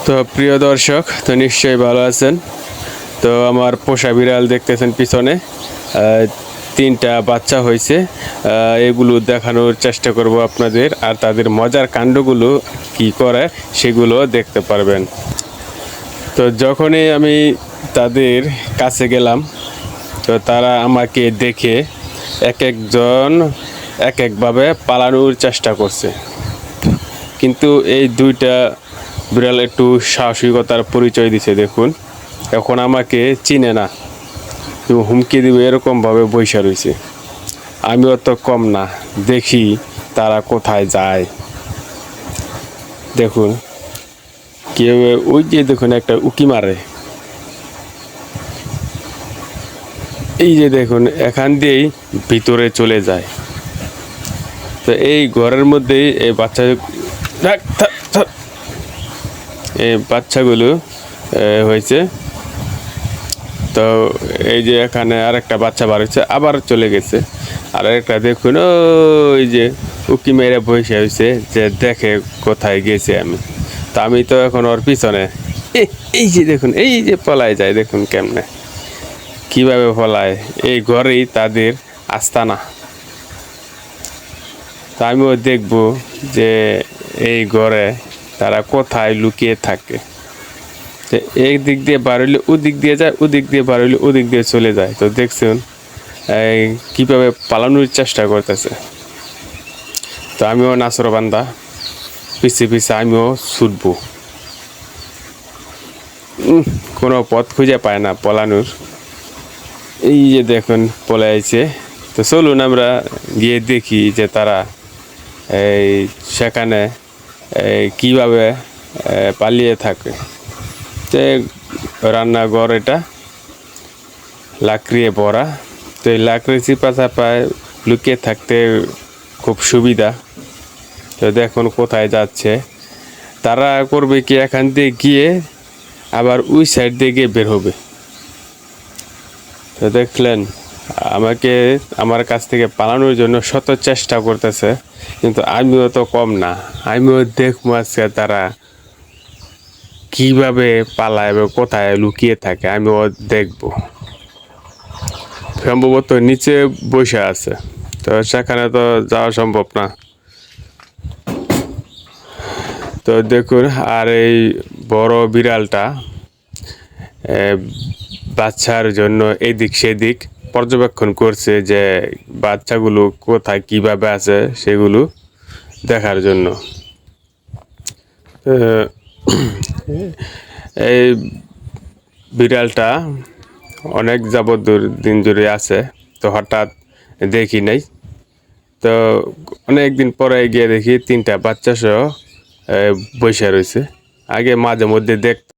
তো প্রিয় দর্শক, তো নিশ্চয়ই ভালো আছেন। তো আমার পোষা বিড়াল দেখতেছেন পিছনে, তিনটা বাচ্চা হয়েছে। এগুলো দেখানোর চেষ্টা করব আপনাদের, আর তাদের মজার কাণ্ডগুলো কি করে সেগুলো দেখতে পারবেন। তো যখনই আমি তাদের কাছে গেলাম, তো তারা আমাকে দেখে এক একজন এক একভাবে পালানোর চেষ্টা করছে। কিন্তু এই দুইটা বিড়াল একটু সাহসিকতার পরিচয় দিছে। দেখুন, এখন আমাকে চিনে না, হুমকি দিবে এরকমভাবে বইসা রয়েছে। আমিও তো কম না, দেখি তারা কোথায় যায়। দেখুন কেউ, ওই যে দেখুন একটা উকি মারে, এই যে দেখুন এখান দিয়েই ভিতরে চলে যায়। তো এই ঘরের মধ্যেই এই বাচ্চাগুলো হয়েছে। তো এই যে এখানে আরেকটা বাচ্চা বার হয়েছে, আবার চলে গেছে। আর একটা দেখুন ওই যে উকি মেরে বসে হয়েছে, যে দেখে কোথায় গেছে আমি। তো আমি তো এখন ওর পিছনে, এই যে দেখুন, এই যে পলায় যায়, দেখুন কেমনে কিভাবে পলায়। এই ঘরেই তাদের আস্তানা। তা আমিও দেখবো যে এই ঘরে তারা কোথায় লুকিয়ে থাকে। এক দিক দিয়ে বার হইলে ওদিক দিয়ে যায়, ওদিক দিয়ে বার হইলে ওদিক দিয়ে চলে যায়। তো দেখছেন কীভাবে পালানোর চেষ্টা করতেছে। তো আমিও নাসরবান্দা, পিছে পিছে আমিও ছুটবো। কোনো পথ খুঁজে পায় না পলানোর। এই যে দেখুন পলাইছে। তো চলুন আমরা গিয়ে দেখি যে তারা সেখানে কীভাবে পালিয়ে থাকে। রান্নাঘর, এটা লাকড়িয়ে ভরা। তো এই লাকড়ি চিপা চাপায় লুকিয়ে থাকতে খুব সুবিধা। তো দেখুন কোথায় যাচ্ছে। তারা করবে কি, এখান দিয়ে গিয়ে আবার ওই সাইড দিয়ে গিয়ে বের হবে। তো দেখলেন আমাকে আমার কাছ থেকে পালানোর জন্য শত চেষ্টা করতেছে, কিন্তু আমিও তো কম না। আমিও দেখবো আজকে তারা কিভাবে পালায় এবং কোথায় লুকিয়ে থাকে, আমিও দেখবো। সম্ভবত নিচে বসে আছে, তো সেখানে তো যাওয়া সম্ভব না। তো দেখুন, আর এই বড় বিড়ালটা বাচ্চার জন্য এদিক সেদিক পর্যবেক্ষণ করছে, যে বাচ্চাগুলো কোথায় কিভাবে আছে সেগুলো দেখার জন্য। এই বিড়ালটা অনেক যাবৎ দিন ধরে আছে, তো হঠাৎ দেখি নাই। তো অনেক দিন পরে গিয়ে দেখি তিনটা বাচ্চা সহ বসে রয়েছে। আগে মাঝে মধ্যে